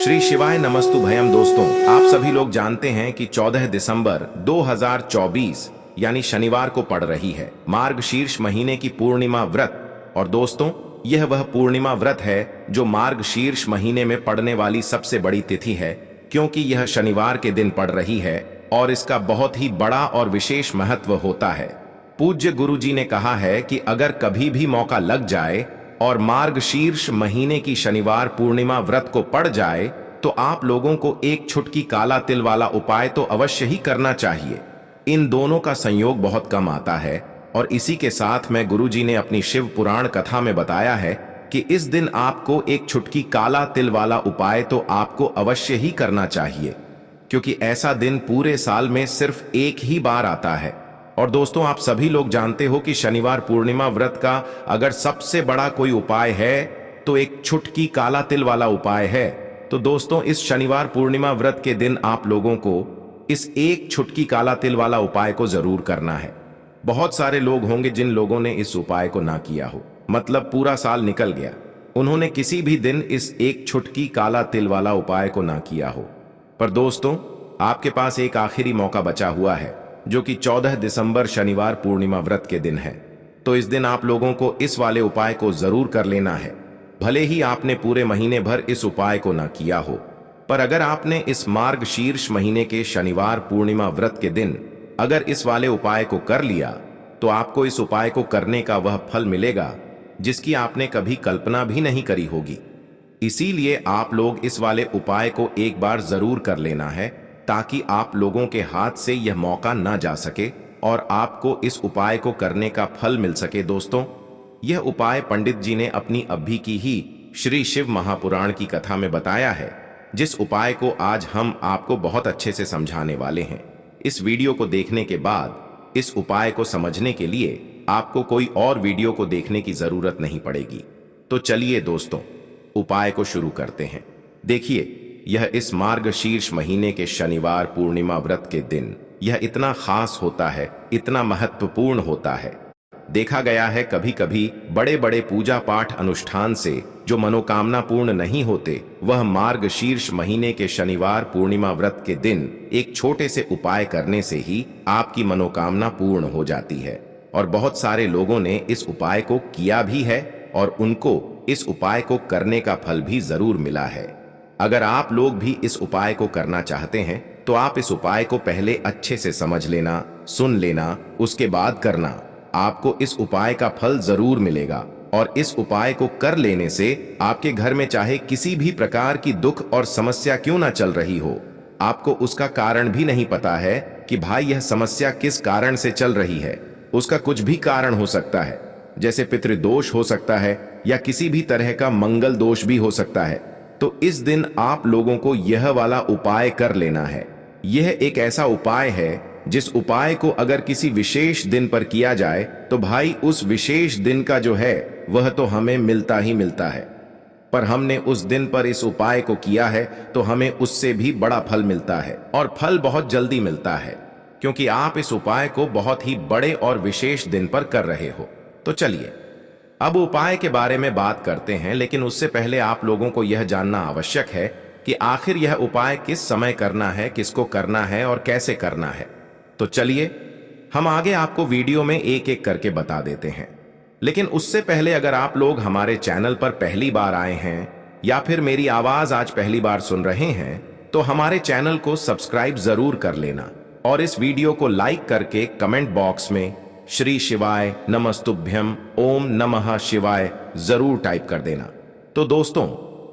श्री शिवाय नमस्तु भयम। दोस्तों, आप सभी लोग जानते हैं कि 14 दिसंबर 2024 यानी शनिवार को पड़ रही है मार्गशीर्ष महीने की पूर्णिमा व्रत। और दोस्तों, यह वह पूर्णिमा व्रत है जो मार्गशीर्ष महीने में पड़ने वाली सबसे बड़ी तिथि है, क्योंकि यह शनिवार के दिन पड़ रही है और इसका बहुत ही बड़ा और विशेष महत्व होता है। पूज्य गुरु जी ने कहा है कि अगर कभी भी मौका लग जाए और मार्गशीर्ष महीने की शनिवार पूर्णिमा व्रत को पड़ जाए तो आप लोगों को एक छुटकी काला तिल वाला उपाय तो अवश्य ही करना चाहिए। इन दोनों का संयोग बहुत कम आता है और इसी के साथ में गुरुजी ने अपनी शिव पुराण कथा में बताया है कि इस दिन आपको एक छुटकी काला तिल वाला उपाय तो आपको अवश्य ही करना चाहिए, क्योंकि ऐसा दिन पूरे साल में सिर्फ एक ही बार आता है। और दोस्तों, आप सभी लोग जानते हो कि शनिवार पूर्णिमा व्रत का अगर सबसे बड़ा कोई उपाय है तो एक छुटकी काला तिल वाला उपाय है। तो दोस्तों, इस शनिवार पूर्णिमा व्रत के दिन आप लोगों को इस एक छुटकी काला तिल वाला उपाय को जरूर करना है। बहुत सारे लोग होंगे जिन लोगों ने इस उपाय को ना किया हो, मतलब पूरा साल निकल गया, उन्होंने किसी भी दिन इस एक छुटकी काला तिल वाला उपाय को ना किया हो। पर दोस्तों, आपके पास एक आखिरी मौका बचा हुआ है, जो कि 14 दिसंबर शनिवार पूर्णिमा व्रत के दिन है। तो इस दिन आप लोगों को इस वाले उपाय को जरूर कर लेना है। भले ही आपने पूरे महीने भर इस उपाय को ना किया हो, पर अगर आपने इस मार्गशीर्ष महीने के शनिवार पूर्णिमा व्रत के दिन अगर इस वाले उपाय को कर लिया तो आपको इस उपाय को करने का वह फल मिलेगा जिसकी आपने कभी कल्पना भी नहीं करी होगी। इसीलिए आप लोग इस वाले उपाय को एक बार जरूर कर लेना है, ताकि आप लोगों के हाथ से यह मौका ना जा सके और आपको इस उपाय को करने का फल मिल सके। दोस्तों, यह उपाय पंडित जी ने अपनी अभी की ही श्री शिव महापुराण की कथा में बताया है, जिस उपाय को आज हम आपको बहुत अच्छे से समझाने वाले हैं। इस वीडियो को देखने के बाद इस उपाय को समझने के लिए आपको कोई और वीडियो को देखने की जरूरत नहीं पड़ेगी। तो चलिए दोस्तों, उपाय को शुरू करते हैं। देखिए, यह इस मार्गशीर्ष महीने के शनिवार पूर्णिमा व्रत के दिन यह इतना खास होता है, इतना महत्वपूर्ण होता है। देखा गया है कभी कभी बड़े बड़े पूजा पाठ अनुष्ठान से जो मनोकामना पूर्ण नहीं होते, वह मार्गशीर्ष महीने के शनिवार पूर्णिमा व्रत के दिन एक छोटे से उपाय करने से ही आपकी मनोकामना पूर्ण हो जाती है। और बहुत सारे लोगों ने इस उपाय को किया भी है और उनको इस उपाय को करने का फल भी जरूर मिला है। अगर आप लोग भी इस उपाय को करना चाहते हैं तो आप इस उपाय को पहले अच्छे से समझ लेना, सुन लेना, उसके बाद करना। आपको इस उपाय का फल जरूर मिलेगा और इस उपाय को कर लेने से आपके घर में चाहे किसी भी प्रकार की दुख और समस्या क्यों ना चल रही हो, आपको उसका कारण भी नहीं पता है कि भाई यह समस्या किस कारण से चल रही है। उसका कुछ भी कारण हो सकता है, जैसे पितृदोष हो सकता है या किसी भी तरह का मंगल दोष भी हो सकता है। तो इस दिन आप लोगों को यह वाला उपाय कर लेना है। यह एक ऐसा उपाय है जिस उपाय को अगर किसी विशेष दिन पर किया जाए तो भाई उस विशेष दिन का जो है वह तो हमें मिलता ही मिलता है। पर हमने उस दिन पर इस उपाय को किया है तो हमें उससे भी बड़ा फल मिलता है, और फल बहुत जल्दी मिलता है, क्योंकि आप इस उपाय को बहुत ही बड़े और विशेष दिन पर कर रहे हो। तो चलिए अब उपाय के बारे में बात करते हैं, लेकिन उससे पहले आप लोगों को यह जानना आवश्यक है कि आखिर यह उपाय किस समय करना है, किसको करना है और कैसे करना है। तो चलिए हम आगे आपको वीडियो में एक एक करके बता देते हैं। लेकिन उससे पहले अगर आप लोग हमारे चैनल पर पहली बार आए हैं या फिर मेरी आवाज आज पहली बार सुन रहे हैं तो हमारे चैनल को सब्सक्राइब जरूर कर लेना और इस वीडियो को लाइक करके कमेंट बॉक्स में श्री शिवाय नमस्तुभ्यम ओम नमः शिवाय जरूर टाइप कर देना। तो दोस्तों,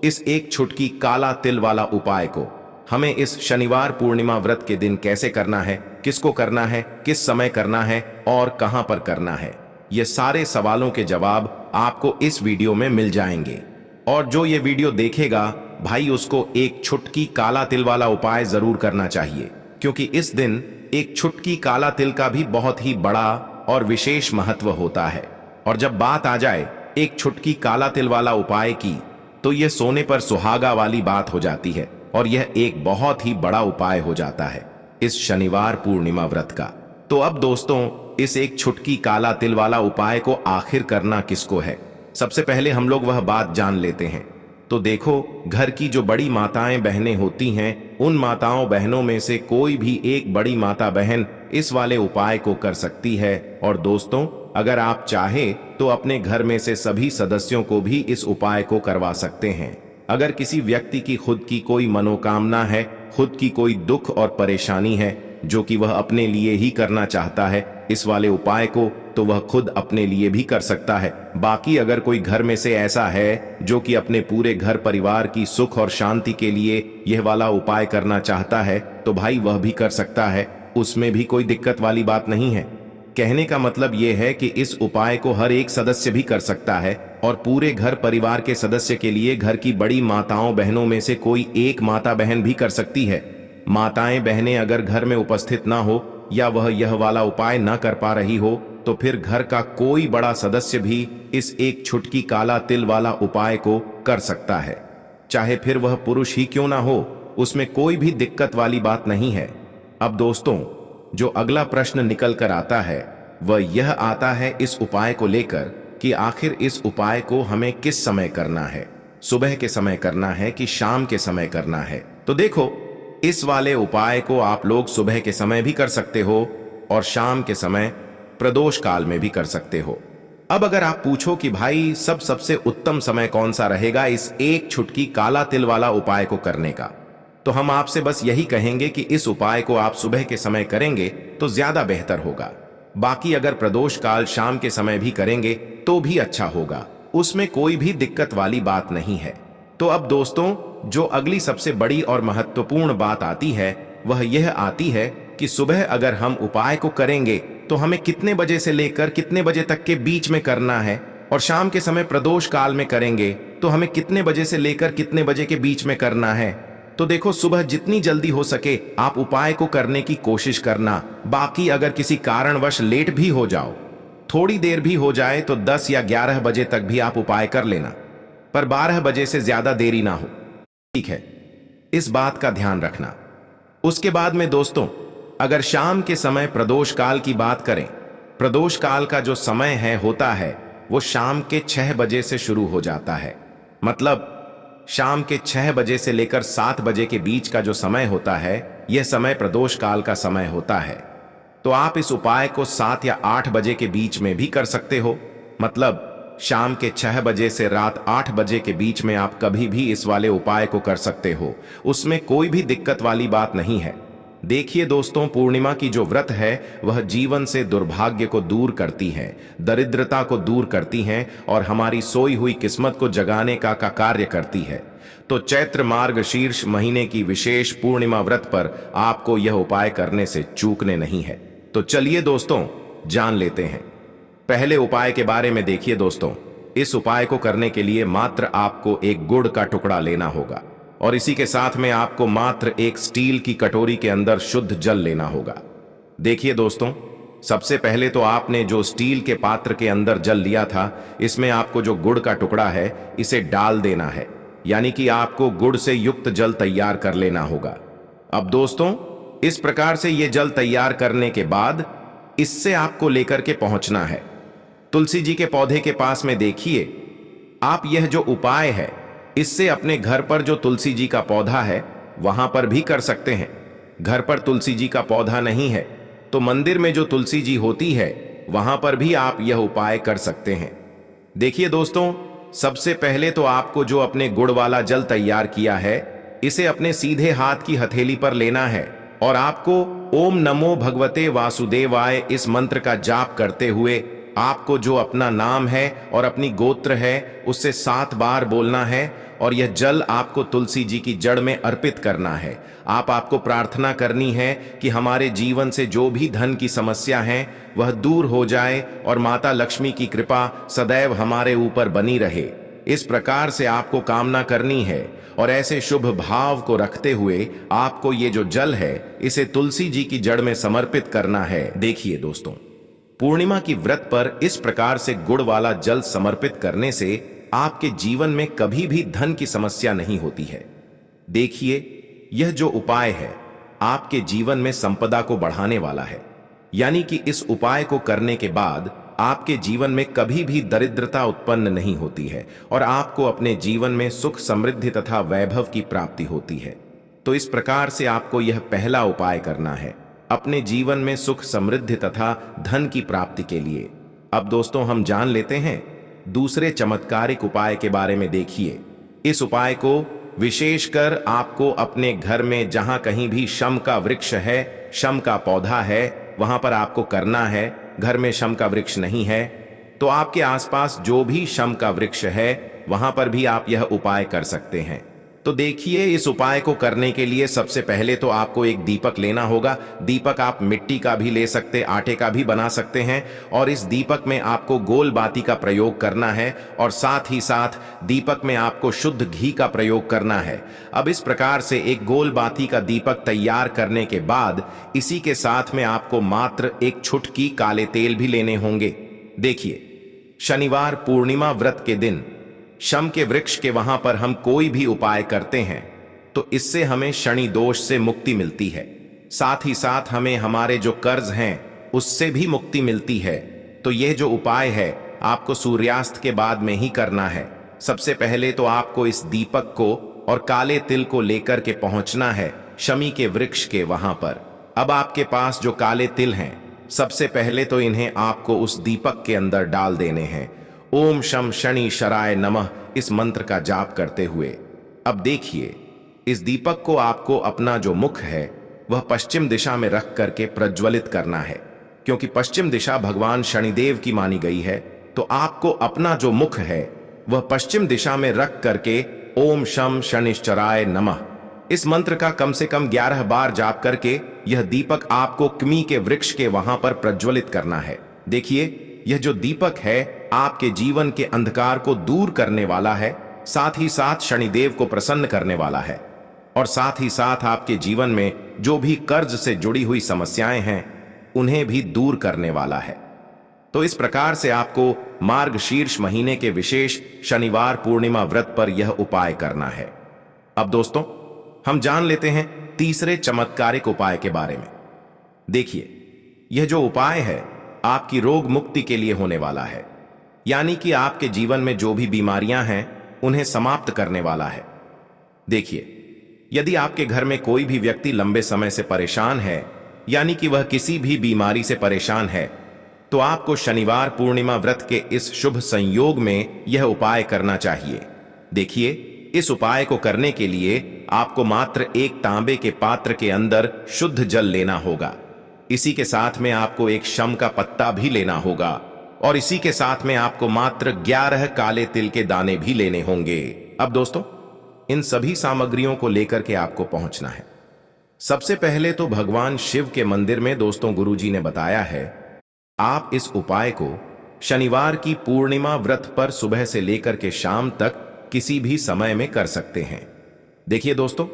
इस एक छुटकी काला तिल वाला उपाय को हमें इस शनिवार पूर्णिमा व्रत के दिन कैसे करना है, किसको करना है, किस समय करना है और कहां पर करना है, ये सारे सवालों के जवाब आपको इस वीडियो में मिल जाएंगे। और जो ये वीडियो देखेगा भाई, उसको एक छुटकी काला तिल वाला उपाय जरूर करना चाहिए, क्योंकि इस दिन एक छुटकी काला तिल का भी बहुत ही बड़ा और विशेष महत्व होता है। और जब बात आ जाए एक छुटकी काला तिल वाला उपाय की, तो यह सोने पर सुहागा वाली बात हो जाती है और यह एक बहुत ही बड़ा उपाय हो जाता है इस शनिवार पूर्णिमा व्रत का। तो अब दोस्तों, इस एक छुटकी काला तिल वाला उपाय को आखिर करना किसको है, सबसे पहले हम लोग वह बात जान लेते हैं। तो देखो, घर की जो बड़ी माताएं बहनें होती हैं, उन माताओं बहनों में से कोई भी एक बड़ी माता बहन इस वाले उपाय को कर सकती है। और दोस्तों, अगर आप चाहे तो अपने घर में से सभी सदस्यों को भी इस उपाय को करवा सकते हैं। अगर किसी व्यक्ति की खुद की कोई मनोकामना है, खुद की कोई दुख और परेशानी है जो कि वह अपने लिए ही करना चाहता है इस वाले उपाय को, तो वह खुद अपने लिए भी कर सकता है। बाकी अगर कोई घर में से ऐसा है जो कि अपने पूरे घर परिवार की सुख और शांति के लिए यह वाला उपाय करना चाहता है, तो भाई वह भी कर सकता है, उसमें भी कोई दिक्कत वाली बात नहीं है। कहने का मतलब यह है कि इस उपाय को हर एक सदस्य भी कर सकता है और पूरे घर परिवार के सदस्य के लिए घर की बड़ी माताओं बहनों में से कोई एक माता बहन भी कर सकती है। माताएं बहनें अगर घर में उपस्थित ना हो या वह यह वाला उपाय ना कर पा रही हो, तो फिर घर का कोई बड़ा सदस्य भी इस एक छुटकी काला तिल वाला उपाय को कर सकता है, चाहे फिर वह पुरुष ही क्यों ना हो, उसमें कोई भी दिक्कत वाली बात नहीं है। अब दोस्तों, जो अगला प्रश्न निकल कर आता है वह यह आता है इस उपाय को लेकर कि आखिर इस उपाय को हमें किस समय करना है, सुबह के समय करना है कि शाम के समय करना है। तो देखो, इस वाले उपाय को आप लोग सुबह के समय भी कर सकते हो और शाम के समय प्रदोष काल में भी कर सकते हो। अब अगर आप पूछो कि भाई सबसे उत्तम समय कौन सा रहेगा इस एक छुटकी काला तिल वाला उपाय को करने का, तो हम आपसे बस यही कहेंगे कि इस उपाय को आप सुबह के समय करेंगे तो ज्यादा बेहतर होगा। बाकी अगर प्रदोष काल शाम के समय भी करेंगे तो भी अच्छा होगा, उसमें कोई भी दिक्कत वाली बात नहीं है। तो अब दोस्तों, जो अगली सबसे बड़ी और महत्वपूर्ण बात आती है वह यह आती है कि सुबह अगर हम उपाय को करेंगे तो हमें कितने बजे से लेकर कितने बजे तक के बीच में करना है, और शाम के समय प्रदोष काल में करेंगे तो हमें कितने बजे से लेकर कितने बजे के बीच में करना है। तो देखो, सुबह जितनी जल्दी हो सके आप उपाय को करने की कोशिश करना। बाकी अगर किसी कारणवश लेट भी हो जाओ, थोड़ी देर भी हो जाए, तो 10 या 11 बजे तक भी आप उपाय कर लेना, पर 12 बजे से ज्यादा देरी ना हो, ठीक है? इस बात का ध्यान रखना। उसके बाद में दोस्तों, अगर शाम के समय प्रदोष काल की बात करें, प्रदोष काल का जो समय है होता है वो शाम के 6 बजे से शुरू हो जाता है। मतलब शाम के 6 बजे से लेकर 7 बजे के बीच का जो समय होता है, यह समय प्रदोष काल का समय होता है। तो आप इस उपाय को 7 या 8 बजे के बीच में भी कर सकते हो। मतलब शाम के 6 बजे से रात 8 बजे के बीच में आप कभी भी इस वाले उपाय को कर सकते हो, उसमें कोई भी दिक्कत वाली बात नहीं है। देखिए दोस्तों, पूर्णिमा की जो व्रत है वह जीवन से दुर्भाग्य को दूर करती है, दरिद्रता को दूर करती है और हमारी सोई हुई किस्मत को जगाने का कार्य करती है। तो चैत्र मार्ग शीर्ष महीने की विशेष पूर्णिमा व्रत पर आपको यह उपाय करने से चूकने नहीं है। तो चलिए दोस्तों, जान लेते हैं पहले उपाय के बारे में। देखिए दोस्तों, इस उपाय को करने के लिए मात्र आपको एक गुड़ का टुकड़ा लेना होगा और इसी के साथ में आपको मात्र एक स्टील की कटोरी के अंदर शुद्ध जल लेना होगा। देखिए दोस्तों, सबसे पहले तो आपने जो स्टील के पात्र के अंदर जल लिया था, इसमें आपको जो गुड़ का टुकड़ा है इसे डाल देना है, यानी कि आपको गुड़ से युक्त जल तैयार कर लेना होगा। अब दोस्तों, इस प्रकार से ये जल तैयार करने के बाद इससे आपको लेकर के पहुंचना है तुलसी जी के पौधे के पास में। देखिए, आप यह जो उपाय है इससे अपने घर पर जो तुलसी जी का पौधा है वहां पर भी कर सकते हैं। घर पर तुलसी जी का पौधा नहीं है तो मंदिर में जो तुलसी जी होती है वहां पर भी आप यह उपाय कर सकते हैं। देखिए दोस्तों, सबसे पहले तो आपको जो अपने गुड़ वाला जल तैयार किया है इसे अपने सीधे हाथ की हथेली पर लेना है और आपको ओम नमो भगवते वासुदेवाय इस मंत्र का जाप करते हुए आपको जो अपना नाम है और अपनी गोत्र है उससे 7 बार बोलना है और यह जल आपको तुलसी जी की जड़ में अर्पित करना है। आपको प्रार्थना करनी है कि हमारे जीवन से जो भी धन की समस्या है वह दूर हो जाए और माता लक्ष्मी की कृपा सदैव हमारे ऊपर बनी रहे। इस प्रकार से आपको कामना करनी है और ऐसे शुभ भाव को रखते हुए आपको ये जो जल है इसे तुलसी जी की जड़ में समर्पित करना है। देखिए दोस्तों, पूर्णिमा की व्रत पर इस प्रकार से गुड़ वाला जल समर्पित करने से आपके जीवन में कभी भी धन की समस्या नहीं होती है। देखिए, यह जो उपाय है आपके जीवन में संपदा को बढ़ाने वाला है, यानी कि इस उपाय को करने के बाद आपके जीवन में कभी भी दरिद्रता उत्पन्न नहीं होती है और आपको अपने जीवन में सुख, समृद्धि तथा वैभव की प्राप्ति होती है। तो इस प्रकार से आपको यह पहला उपाय करना है अपने जीवन में सुख, समृद्धि तथा धन की प्राप्ति के लिए। अब दोस्तों हम जान लेते हैं दूसरे चमत्कारिक उपाय के बारे में। देखिए, इस उपाय को विशेषकर आपको अपने घर में जहां कहीं भी शम का वृक्ष है, शम का पौधा है, वहां पर आपको करना है। घर में शम का वृक्ष नहीं है तो आपके आसपास जो भी शम का वृक्ष है वहां पर भी आप यह उपाय कर सकते हैं। तो देखिए, इस उपाय को करने के लिए सबसे पहले तो आपको एक दीपक लेना होगा। दीपक आप मिट्टी का भी ले सकते, आटे का भी बना सकते हैं और इस दीपक में आपको गोल बाती का प्रयोग करना है और साथ ही साथ दीपक में आपको शुद्ध घी का प्रयोग करना है। अब इस प्रकार से एक गोल बाती का दीपक तैयार करने के बाद इसी के साथ में आपको मात्र एक छुटकी काले तेल भी लेने होंगे। देखिए, शनिवार पूर्णिमा व्रत के दिन शम के वृक्ष के वहां पर हम कोई भी उपाय करते हैं तो इससे हमें शनि दोष से मुक्ति मिलती है। साथ ही साथ हमें हमारे जो कर्ज हैं उससे भी मुक्ति मिलती है। तो यह जो उपाय है आपको सूर्यास्त के बाद में ही करना है। सबसे पहले तो आपको इस दीपक को और काले तिल को लेकर के पहुंचना है शमी के वृक्ष के वहां पर। अब आपके पास जो काले तिल हैं, सबसे पहले तो इन्हें आपको उस दीपक के अंदर डाल देने हैं। ओम शम शनि शराय नमः इस मंत्र का जाप करते हुए। अब देखिए, इस दीपक को आपको अपना जो मुख है वह पश्चिम दिशा में रख करके प्रज्वलित करना है, क्योंकि पश्चिम दिशा भगवान शनिदेव की मानी गई है। तो आपको अपना जो मुख है वह पश्चिम दिशा में रख करके ओम शम शनिश्चराय नमः इस मंत्र का कम से कम 11 बार जाप करके यह दीपक आपको क्मी के वृक्ष के वहां पर प्रज्वलित करना है। देखिए, यह जो दीपक है आपके जीवन के अंधकार को दूर करने वाला है, साथ ही साथ शनिदेव को प्रसन्न करने वाला है और साथ ही साथ आपके जीवन में जो भी कर्ज से जुड़ी हुई समस्याएं हैं उन्हें भी दूर करने वाला है। तो इस प्रकार से आपको मार्गशीर्ष महीने के विशेष शनिवार पूर्णिमा व्रत पर यह उपाय करना है। अब दोस्तों हम जान लेते हैं तीसरे चमत्कारिक उपाय के बारे में। देखिए, यह जो उपाय है आपकी रोग मुक्ति के लिए होने वाला है, यानी कि आपके जीवन में जो भी बीमारियां हैं उन्हें समाप्त करने वाला है। देखिए, यदि आपके घर में कोई भी व्यक्ति लंबे समय से परेशान है, यानी कि वह किसी भी बीमारी से परेशान है, तो आपको शनिवार पूर्णिमा व्रत के इस शुभ संयोग में यह उपाय करना चाहिए। देखिए, इस उपाय को करने के लिए आपको मात्र एक तांबे के पात्र के अंदर शुद्ध जल लेना होगा। इसी के साथ में आपको एक शम का पत्ता भी लेना होगा और इसी के साथ में आपको मात्र 11 काले तिल के दाने भी लेने होंगे। अब दोस्तों इन सभी सामग्रियों को लेकर के आपको पहुंचना है। सबसे पहले तो भगवान शिव के मंदिर में दोस्तों गुरुजी ने बताया है आप इस उपाय को शनिवार की पूर्णिमा व्रत पर सुबह से लेकर के शाम तक किसी भी समय में कर सकते हैं। देखिए दोस्तों,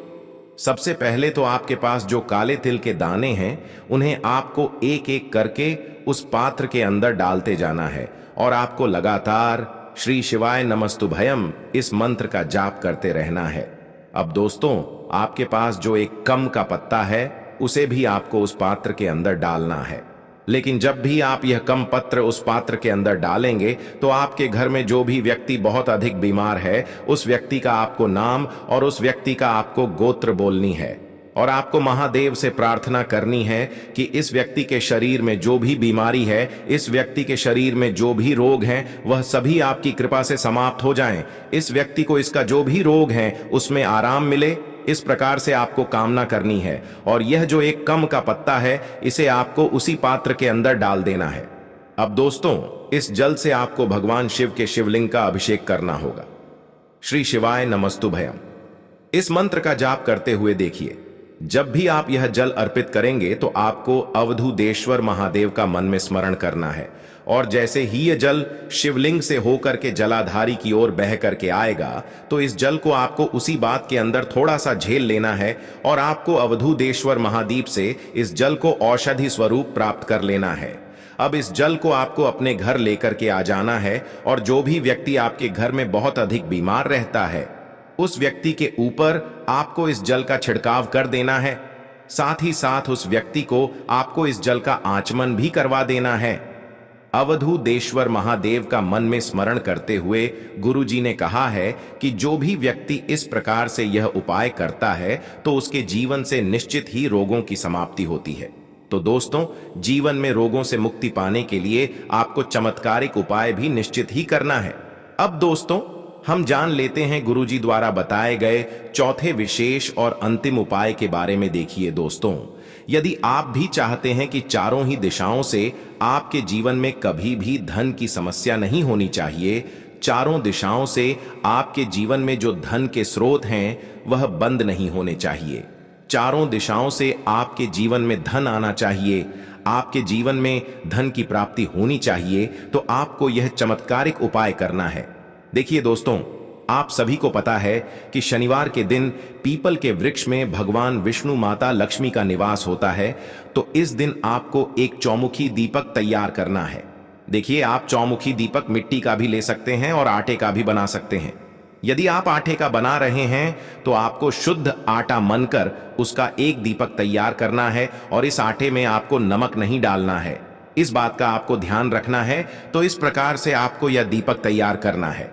सबसे पहले तो आपके पास जो काले तिल के दाने हैं उन्हें आपको एक एक करके उस पात्र के अंदर डालते जाना है और आपको लगातार श्री शिवाय नमस्तुभयम इस मंत्र का जाप करते रहना है। अब दोस्तों आपके पास जो एक कम का पत्ता है उसे भी आपको उस पात्र के अंदर डालना है, लेकिन जब भी आप यह कम पत्र उस पात्र के अंदर डालेंगे तो आपके घर में जो भी व्यक्ति बहुत अधिक बीमार है उस व्यक्ति का आपको नाम और उस व्यक्ति का आपको गोत्र बोलनी है और आपको महादेव से प्रार्थना करनी है कि इस व्यक्ति के शरीर में जो भी बीमारी है, इस व्यक्ति के शरीर में जो भी रोग हैं वह सभी आपकी कृपा से समाप्त हो जाएं। इस व्यक्ति को इसका जो भी रोग है उसमें आराम मिले, इस प्रकार से आपको कामना करनी है। और यह जो एक कम का पत्ता है इसे आपको उसी पात्र के अंदर डाल देना है। अब दोस्तों इस जल से आपको भगवान शिव के शिवलिंग का अभिषेक करना होगा। श्री शिवाय नमस्तुभयम इस मंत्र का जाप करते हुए देखिए, जब भी आप यह जल अर्पित करेंगे तो आपको अवधूतेश्वर महादेव का मन में स्मरण करना है और जैसे ही यह जल शिवलिंग से होकर के जलाधारी की ओर बह करके आएगा तो इस जल को आपको उसी बात के अंदर थोड़ा सा झेल लेना है और आपको अवधूतेश्वर महाद्वीप से इस जल को औषधि स्वरूप प्राप्त कर लेना है। अब इस जल को आपको अपने घर लेकर के आ जाना है और जो भी व्यक्ति आपके घर में बहुत अधिक बीमार रहता है उस व्यक्ति के ऊपर आपको इस जल का छिड़काव कर देना है। साथ ही साथ उस व्यक्ति को आपको इस जल का आचमन भी करवा देना है। अवधूतेश्वर महादेव का मन में स्मरण करते हुए गुरुजी ने कहा है कि जो भी व्यक्ति इस प्रकार से यह उपाय करता है तो उसके जीवन से निश्चित ही रोगों की समाप्ति होती है। तो दोस्तों, जीवन में रोगों से मुक्ति पाने के लिए आपको चमत्कारिक उपाय भी निश्चित ही करना है। अब दोस्तों, हम जान लेते हैं गुरुजी द्वारा बताए गए चौथे विशेष और अंतिम उपाय के बारे में। देखिए दोस्तों, यदि आप भी चाहते हैं कि चारों ही दिशाओं से आपके जीवन में कभी भी धन की समस्या नहीं होनी चाहिए, चारों दिशाओं से आपके जीवन में जो धन के स्रोत हैं वह बंद नहीं होने चाहिए, चारों दिशाओं से आपके जीवन में धन आना चाहिए, आपके जीवन में धन की प्राप्ति होनी चाहिए, तो आपको यह चमत्कारिक उपाय करना है। देखिए दोस्तों, आप सभी को पता है कि शनिवार के दिन पीपल के वृक्ष में भगवान विष्णु माता लक्ष्मी का निवास होता है। तो इस दिन आपको एक चौमुखी दीपक तैयार करना है। देखिए, आप चौमुखी दीपक मिट्टी का भी ले सकते हैं और आटे का भी बना सकते हैं। यदि आप आटे का बना रहे हैं तो आपको शुद्ध आटा मनकर उसका एक दीपक तैयार करना है और इस आटे में आपको नमक नहीं डालना है। इस बात का आपको ध्यान रखना है। तो इस प्रकार से आपको यह दीपक तैयार करना है।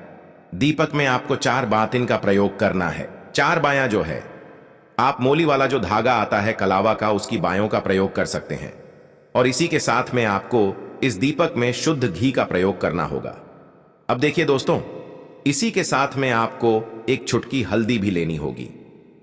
दीपक में आपको 4 बातिन का प्रयोग करना है। 4 बायां जो है, आप मोली वाला जो धागा आता है कलावा का, उसकी बायों का प्रयोग कर सकते हैं। और इसी के साथ में आपको इस दीपक में शुद्ध घी का प्रयोग करना होगा। अब देखिए दोस्तों, इसी के साथ में आपको एक चुटकी हल्दी भी लेनी होगी।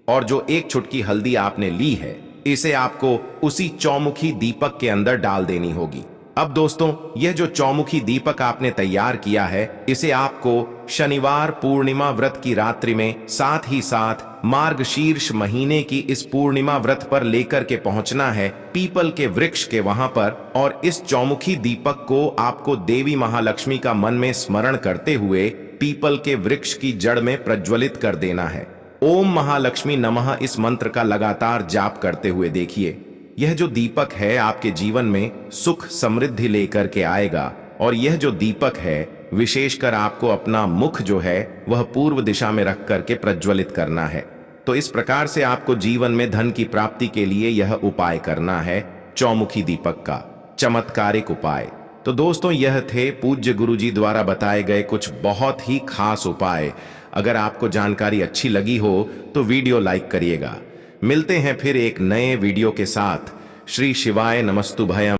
और जो एक चुटकी हल्दी आपने ली है, इसे आपको उसी चौमुखी दीपक के अंदर डाल देनी होगी। अब दोस्तों, यह जो चौमुखी दीपक आपने तैयार किया है, इसे आपको शनिवार पूर्णिमा व्रत की रात्रि में, साथ ही साथ मार्गशीर्ष महीने की इस पूर्णिमा व्रत पर लेकर के पहुंचना है पीपल के वृक्ष के वहां पर। और इस चौमुखी दीपक को आपको देवी महालक्ष्मी का मन में स्मरण करते हुए पीपल के वृक्ष की जड़ में प्रज्वलित कर देना है। ओम महालक्ष्मी नमः इस मंत्र का लगातार जाप करते हुए देखिए, यह जो दीपक है आपके जीवन में सुख समृद्धि लेकर के आएगा। और यह जो दीपक है, विशेषकर आपको अपना मुख जो है वह पूर्व दिशा में रख करके प्रज्वलित करना है। तो इस प्रकार से आपको जीवन में धन की प्राप्ति के लिए यह उपाय करना है, चौमुखी दीपक का चमत्कारिक उपाय। तो दोस्तों, यह थे पूज्य गुरुजी द्वारा बताए गए कुछ बहुत ही खास उपाय। अगर आपको जानकारी अच्छी लगी हो तो वीडियो लाइक करिएगा। मिलते हैं फिर एक नए वीडियो के साथ। श्री शिवाय नमस्तुभयम्।